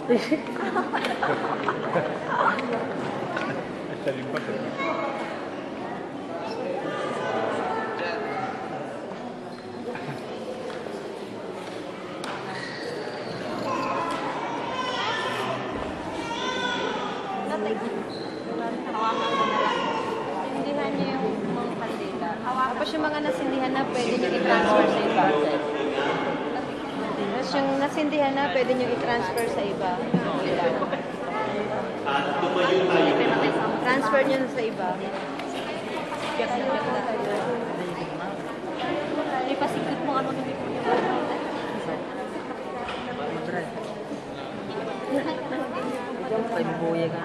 Saling pa. Sindihan niyo yung mga kandila. Tapos yung mga nasindihan na pwede niyo i-transfer sa iba. Tapos yung nasindihan na pwede niyo i-transfer sa iba. Transfer niyo sa iba. Ipasikot mo ano nito. Kay buya ka.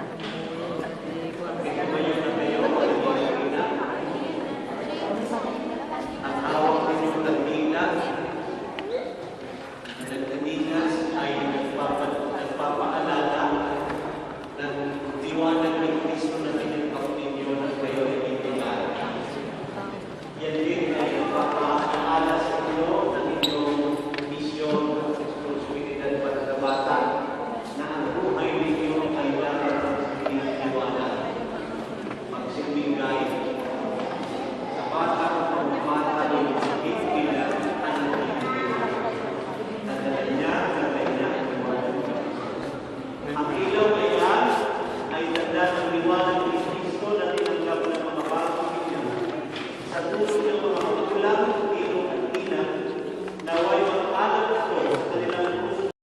Nagdadinas ay nagpapaalala ng diwanag